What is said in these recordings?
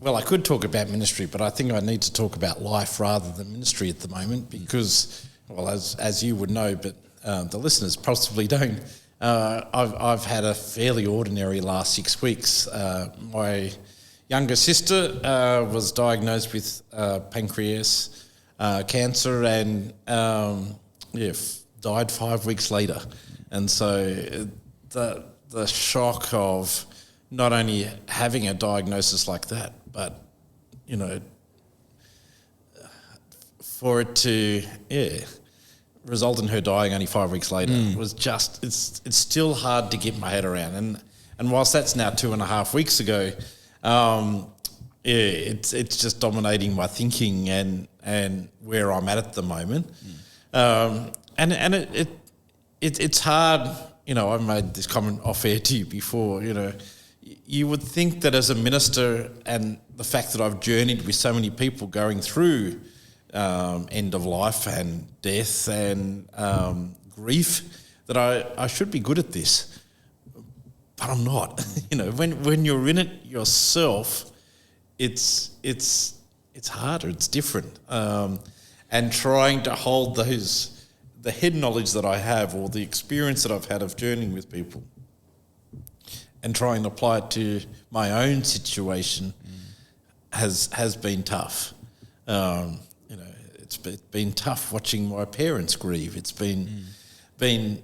Well, I could talk about ministry, but I think I need to talk about life rather than ministry at the moment because, well, as you would know, but the listeners possibly don't, I've had a fairly ordinary last 6 weeks. My younger sister was diagnosed with pancreas cancer and died 5 weeks later. And so the shock of not only having a diagnosis like that, but, you know, for it to, result in her dying only 5 weeks later was just, it's still hard to get my head around. And whilst that's now 2.5 weeks ago, it's just dominating my thinking and where I'm at the moment. And it's hard, you know, I've made this comment off air to you before, you know, you would think that as a minister and the fact that I've journeyed with so many people going through end of life and death and grief that I should be good at this, but I'm not. You know, when you're in it yourself, it's harder, it's different, and trying to hold the head knowledge that I have or the experience that I've had of journeying with people and trying to apply it to my own situation has been tough. You know, it's been tough watching my parents grieve. It's been even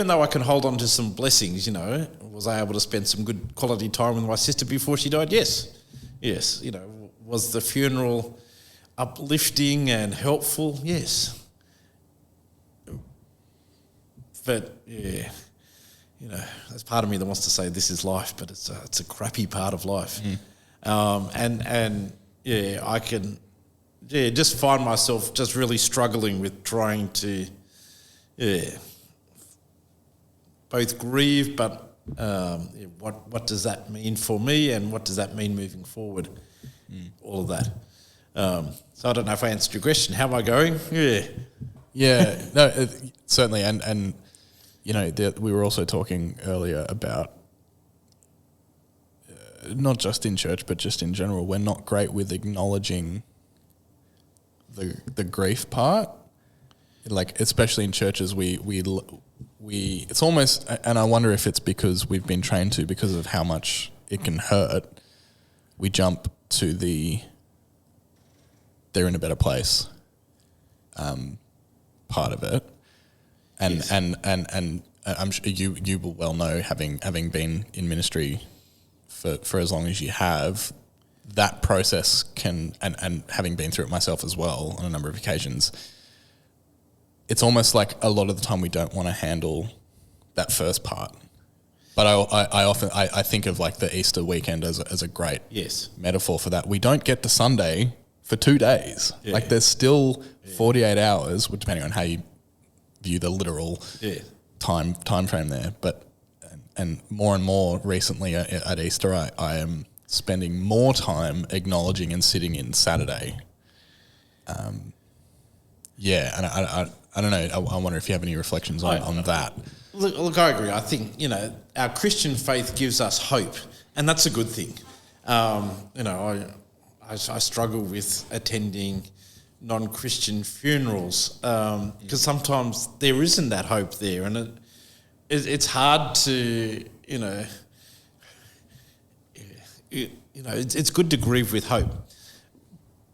though I can hold on to some blessings, you know, was I able to spend some good quality time with my sister before she died? Yes, you know, was the funeral uplifting and helpful? Yes. But, yeah, you know, there's part of me that wants to say this is life, but it's a crappy part of life. And I can, just find myself just really struggling with trying to, both grieve, but what does that mean for me and what does that mean moving forward? All of that. So I don't know if I answered your question. How am I going? Yeah, no, certainly. And you know, we were also talking earlier about not just in church, but just in general, we're not great with acknowledging the grief part. Like, especially in churches, we it's almost, and I wonder if it's because we've been trained to, because of how much it can hurt, we jump to they're in a better place part of it. And Yes. and I'm sure you will well know, having been in ministry for as long as you have, that process can, and having been through it myself as well on a number of occasions, it's almost like a lot of the time we don't want to handle that first part. But I often think of like the Easter weekend as a great metaphor for that. We don't get to Sunday for 2 days. Yeah. Like, there's still 48 hours, depending on how you view the literal time frame there. But and more recently at Easter, I am spending more time acknowledging and sitting in Saturday. And I don't know. I wonder if you have any reflections on that. Look, I agree. I think, you know, our Christian faith gives us hope, and that's a good thing. You know, I struggle with attending non-Christian funerals because sometimes there isn't that hope there, and it's hard to, you know, it's good to grieve with hope.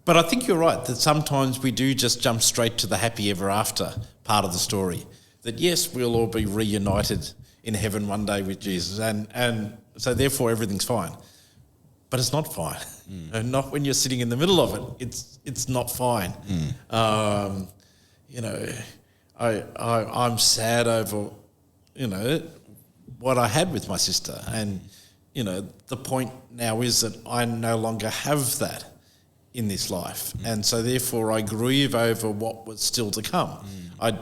But I think you're right that sometimes we do just jump straight to the happy ever after part of the story. That yes, we'll all be reunited in heaven one day with Jesus, and so therefore everything's fine. But it's not fine. And not when you're sitting in the middle of it. It's not fine. You know, I'm sad over, you know, what I had with my sister, and you know, the point now is that I no longer have that in this life, and so therefore I grieve over what was still to come. I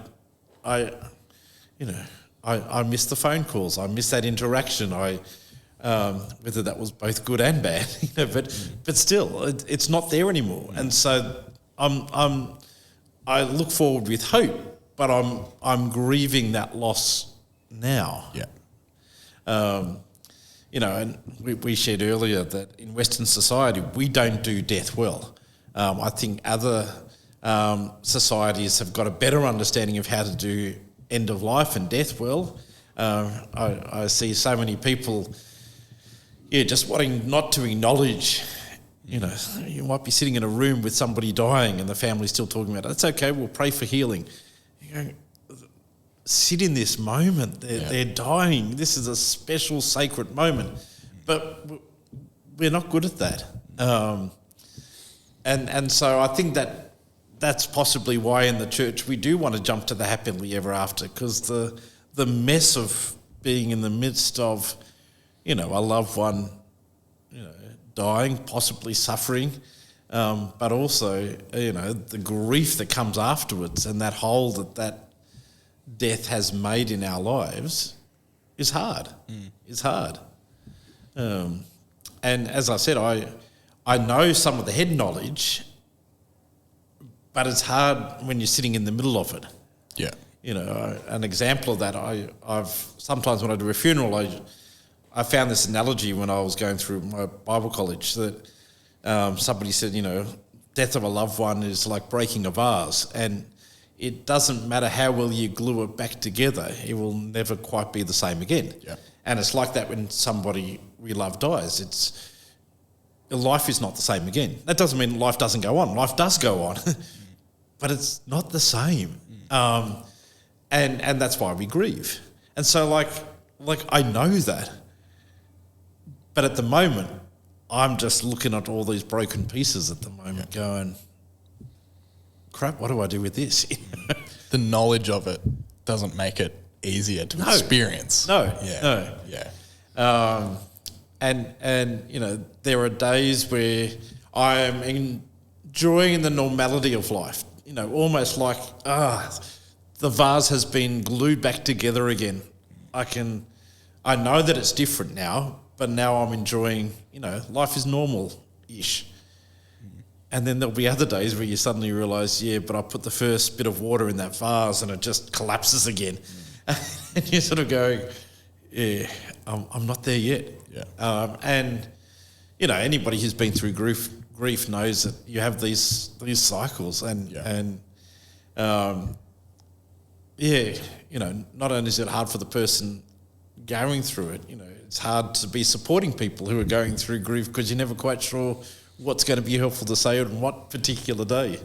miss the phone calls. I miss that interaction. Whether that was both good and bad, you know, but still, it's not there anymore. And so I look forward with hope, but I'm grieving that loss now. Yeah. and we shared earlier that in Western society, we don't do death well. I think other societies have got a better understanding of how to do end of life and death well. I see so many people, just wanting not to acknowledge, you might be sitting in a room with somebody dying and the family's still talking about it. That's okay, we'll pray for healing. You go, sit in this moment. They're dying. This is a special, sacred moment. But we're not good at that. And so I think that's possibly why in the church we do want to jump to the happily ever after, because the mess of being in the midst of, a loved one, dying, possibly suffering, but also, the grief that comes afterwards and that hole that death has made in our lives is hard. Is hard. And as I said, I know some of the head knowledge, but it's hard when you're sitting in the middle of it. Yeah. An example of that, I've sometimes when I do a funeral, I found this analogy when I was going through my Bible college that somebody said, death of a loved one is like breaking a vase, and it doesn't matter how well you glue it back together, it will never quite be the same again. Yeah. And it's like that when somebody we love dies. Life is not the same again. That doesn't mean life doesn't go on. Life does go on, but it's not the same. And that's why we grieve. And so like I know that, but at the moment, I'm just looking at all these broken pieces at the moment going, crap, what do I do with this? The knowledge of it doesn't make it easier to experience. No. Yeah. And there are days where I am enjoying the normality of life, almost like, the vase has been glued back together again. I know that it's different now, but now I'm enjoying, life is normal-ish. And then there'll be other days where you suddenly realise, but I put the first bit of water in that vase and it just collapses again. And you sort of go, I'm not there yet. Yeah. And, anybody who's been through grief knows that you have these cycles not only is it hard for the person going through it, it's hard to be supporting people who are going through grief because you're never quite sure what's going to be helpful to say on what particular day.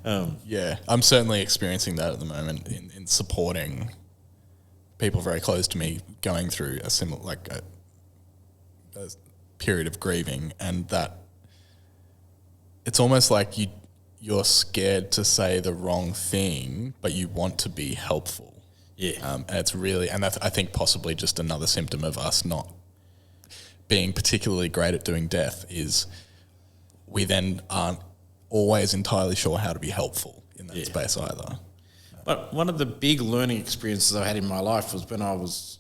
I'm certainly experiencing that at the moment in supporting people very close to me going through a similar, a period of grieving, and that it's almost like you're scared to say the wrong thing, but you want to be helpful. Yeah. And it's really, and that's, I think, possibly just another symptom of us not being particularly great at doing death is we then aren't always entirely sure how to be helpful in that space either. But one of the big learning experiences I had in my life was when I was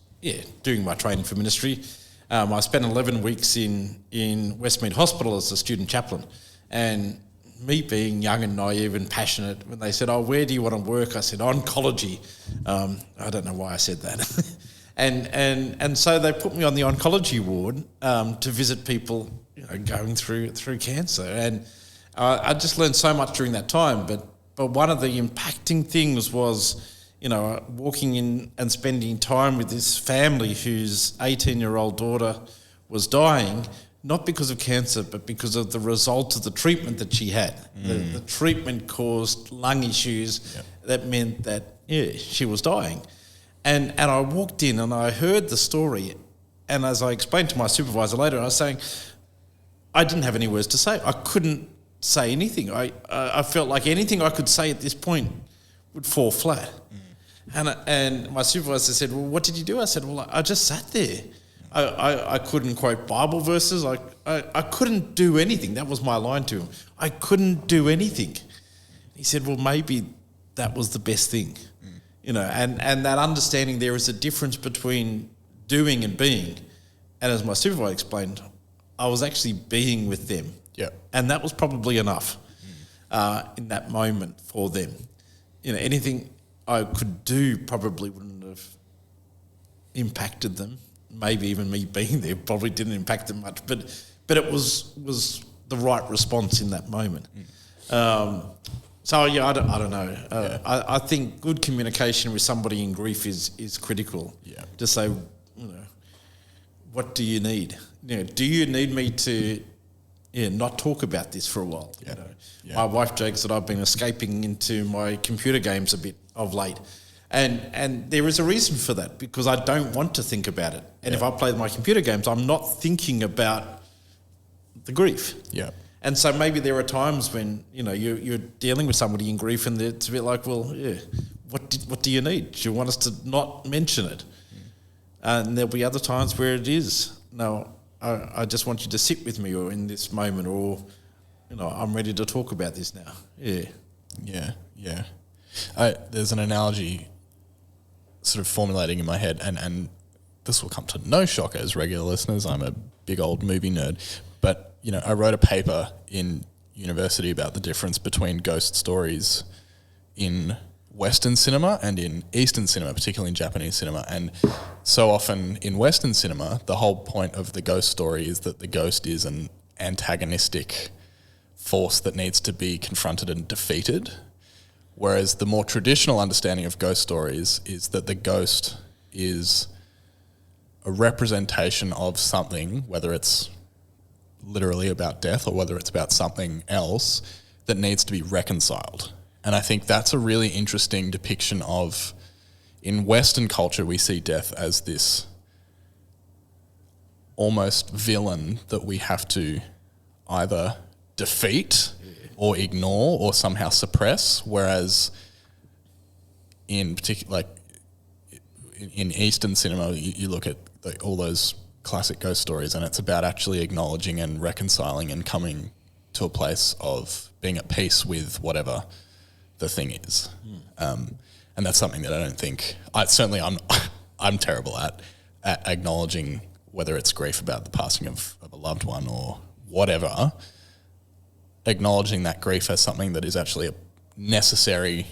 doing my training for ministry. I spent 11 weeks in Westmead Hospital as a student chaplain, and me being young and naive and passionate, when they said, where do you want to work? I said, oncology. I don't know why I said that. and so they put me on the oncology ward to visit people going through cancer. And I just learned so much during that time. But one of the impacting things was, walking in and spending time with this family whose 18-year-old daughter was dying, not because of cancer, but because of the result of the treatment that she had. The treatment caused lung issues that meant that, she was dying. And I walked in and I heard the story, and as I explained to my supervisor later, I was saying, I didn't have any words to say. I couldn't say anything. I felt like anything I could say at this point would fall flat. And my supervisor said, well, what did you do? I said, well, I just sat there. I couldn't quote Bible verses. I couldn't do anything. That was my line to him. I couldn't do anything. He said, well, maybe that was the best thing. And that understanding there is a difference between doing and being. And as my supervisor explained, I was actually being with them. Yeah. And that was probably enough in that moment for them. Anything I could do probably wouldn't have impacted them maybe even me being there probably didn't impact them much, but it was the right response in that moment. So yeah, I don't know. I think good communication with somebody in grief is critical. Yeah. To say, what do you need? Do you need me to not talk about this for a while? Yeah. Yeah. My wife jokes that I've been escaping into my computer games a bit of late. And there is a reason for that, because I don't want to think about it. And if I play my computer games, I'm not thinking about the grief. Yeah. And so maybe there are times when, you're dealing with somebody in grief and it's a bit like, well, what do you need? Do you want us to not mention it? And there'll be other times where it is, no, I just want you to sit with me or in this moment, or, I'm ready to talk about this now. Yeah. Yeah, yeah. There's an analogy sort of formulating in my head, and this will come to no shock as regular listeners. I'm a big old movie nerd. But, I wrote a paper in university about the difference between ghost stories in Western cinema and in Eastern cinema, particularly in Japanese cinema. And so often in Western cinema, the whole point of the ghost story is that the ghost is an antagonistic force that needs to be confronted and defeated. Whereas the more traditional understanding of ghost stories is that the ghost is a representation of something, whether it's literally about death or whether it's about something else, that needs to be reconciled. And I think that's a really interesting depiction of, in Western culture, we see death as this almost villain that we have to either defeat or ignore or somehow suppress, whereas in particular, like in Eastern cinema, you look at all those classic ghost stories, and it's about actually acknowledging and reconciling and coming to a place of being at peace with whatever the thing is. And that's something that I don't think I'm terrible at acknowledging, whether it's grief about the passing of a loved one or whatever, acknowledging that grief as something that is actually a necessary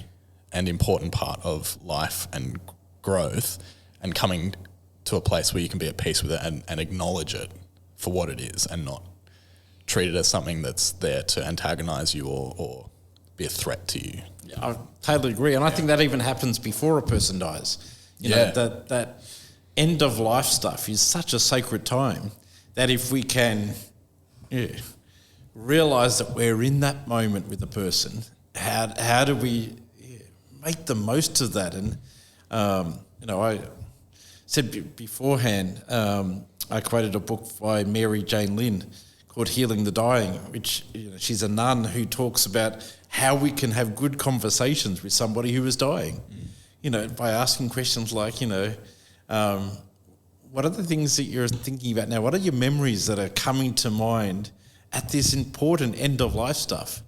and important part of life and growth, and coming to a place where you can be at peace with it and acknowledge it for what it is, and not treat it as something that's there to antagonize you or be a threat to you. Yeah, I totally agree. And I think that even happens before a person dies. You know, that end of life stuff is such a sacred time that if we can realise that we're in that moment with the person, how do we make the most of that? And, I said beforehand, I quoted a book by Mary Jane Lynn called Healing the Dying, which she's a nun who talks about how we can have good conversations with somebody who is dying, by asking questions like, what are the things that you're thinking about now? What are your memories that are coming to mind at this important end of life stuff?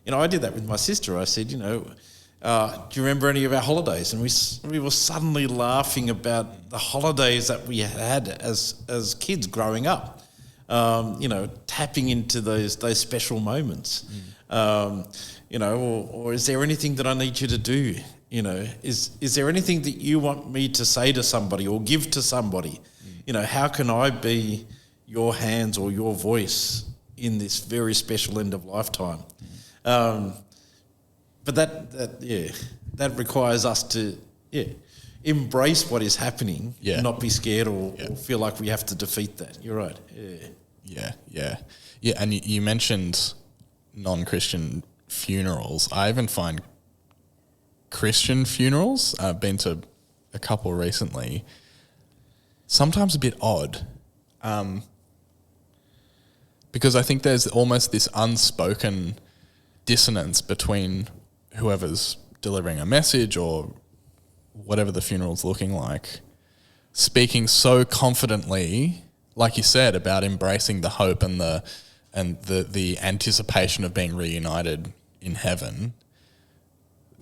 I did that with my sister. I said, do you remember any of our holidays? And we were suddenly laughing about the holidays that we had as kids growing up, tapping into those special moments. Or is there anything that I need you to do? Is there anything that you want me to say to somebody or give to somebody? How can I be your hands or your voice in this very special end of lifetime? But that requires us to embrace what is happening, not be scared or feel like we have to defeat that. You're right. Yeah. And you mentioned non-Christian funerals. I even find Christian funerals, I've been to a couple recently, sometimes a bit odd, because I think there's almost this unspoken dissonance between whoever's delivering a message or whatever the funeral's looking like, speaking so confidently, like you said, about embracing the hope and the anticipation of being reunited in heaven,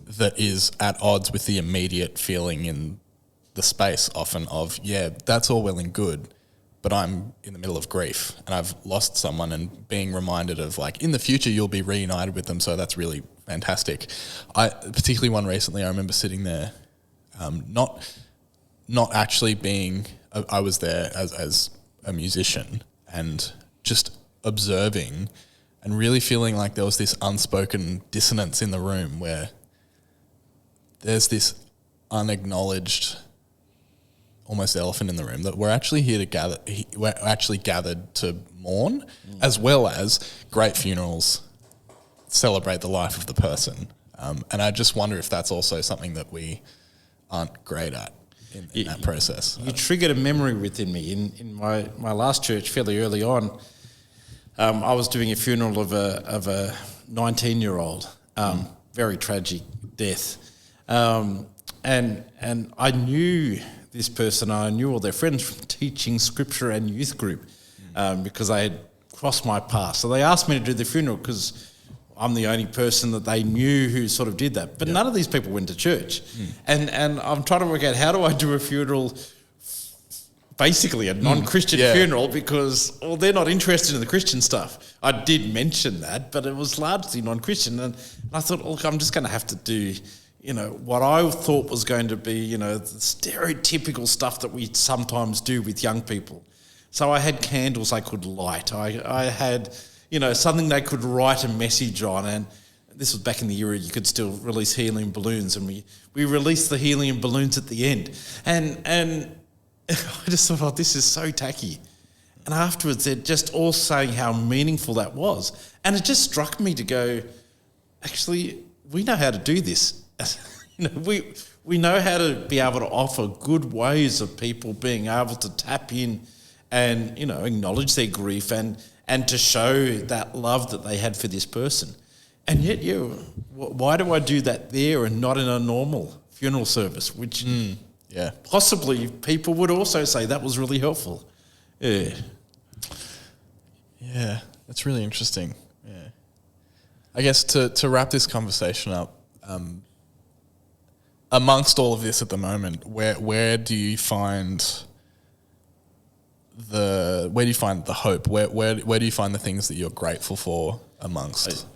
that is at odds with the immediate feeling in the space often of, that's all well and good, but I'm in the middle of grief and I've lost someone, and being reminded of, like, in the future you'll be reunited with them, so that's really fantastic. Particularly one recently, I remember sitting there, not actually being I was there as a musician and just observing and really feeling like there was this unspoken dissonance in the room where there's this unacknowledged almost elephant in the room that we're actually here to gather. We're actually gathered to mourn, as well as great funerals celebrate the life of the person. And I just wonder if that's also something that we aren't great at in that process. You triggered a memory within me. In my last church, fairly early on, I was doing a funeral of a 19-year-old, very tragic death. And I knew this person, I knew all their friends from teaching scripture and youth group, because I had crossed my path. So they asked me to do the funeral because I'm the only person that they knew who sort of did that. But none of these people went to church. And I'm trying to work out, how do I do a funeral, basically a non-Christian funeral, because, well, they're not interested in the Christian stuff. I did mention that, but it was largely non-Christian. And I thought, look, I'm just going to have to do, what I thought was going to be, the stereotypical stuff that we sometimes do with young people. So I had candles I could light. I had, something they could write a message on. And this was back in the era you could still release helium balloons, and we released the helium balloons at the end. And I just thought, this is so tacky. And afterwards, they're just all saying how meaningful that was. And it just struck me to go, actually, we know how to do this. We know how to be able to offer good ways of people being able to tap in and, acknowledge their grief and to show that love that they had for this person. And yet, why do I do that there and not in a normal funeral service, which possibly people would also say that was really helpful. Yeah. Yeah, that's really interesting. Yeah. I guess to wrap this conversation up, amongst all of this at the moment, where do you find the hope? Where do you find the things that you're grateful for amongst?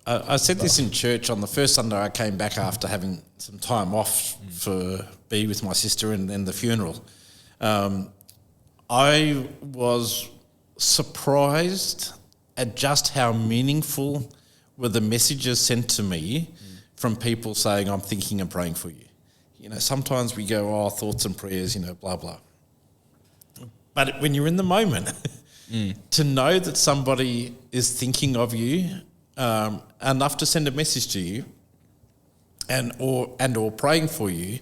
I said this in church on the first Sunday I came back after having some time off for be with my sister and then the funeral. I was surprised at just how meaningful were the messages sent to me from people saying, I'm thinking and praying for you. Sometimes we go, thoughts and prayers, blah, blah. But when you're in the moment, to know that somebody is thinking of you enough to send a message to you or praying for you,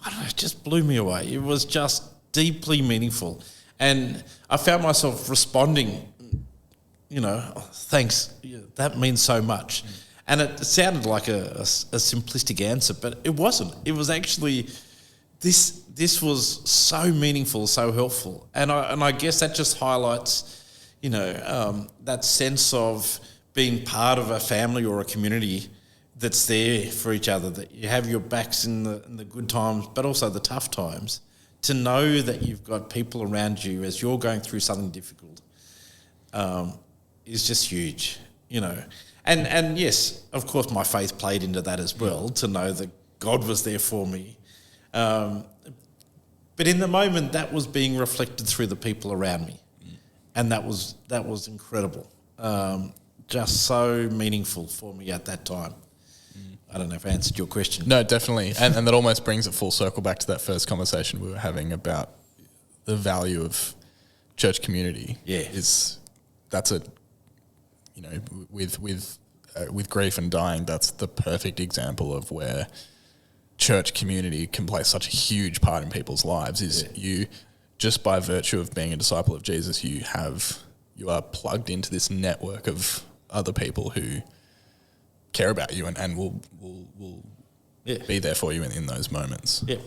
I don't know, it just blew me away. It was just deeply meaningful. And I found myself responding, thanks, that means so much. And it sounded like a simplistic answer, but it wasn't. It was actually, this was so meaningful, so helpful. And I guess that just highlights, that sense of being part of a family or a community that's there for each other, that you have your backs in the good times, but also the tough times, to know that you've got people around you as you're going through something difficult is just huge, And yes, of course, my faith played into that as well, to know that God was there for me. But in the moment, that was being reflected through the people around me. And that was incredible. Just so meaningful for me at that time. I don't know if I answered your question. No, definitely. And that almost brings it full circle back to that first conversation we were having about the value of church community. Yeah. With grief and dying, that's the perfect example of where church community can play such a huge part in people's lives. You, just by virtue of being a disciple of Jesus, you are plugged into this network of other people who care about you and will be there for you in those moments. Yeah.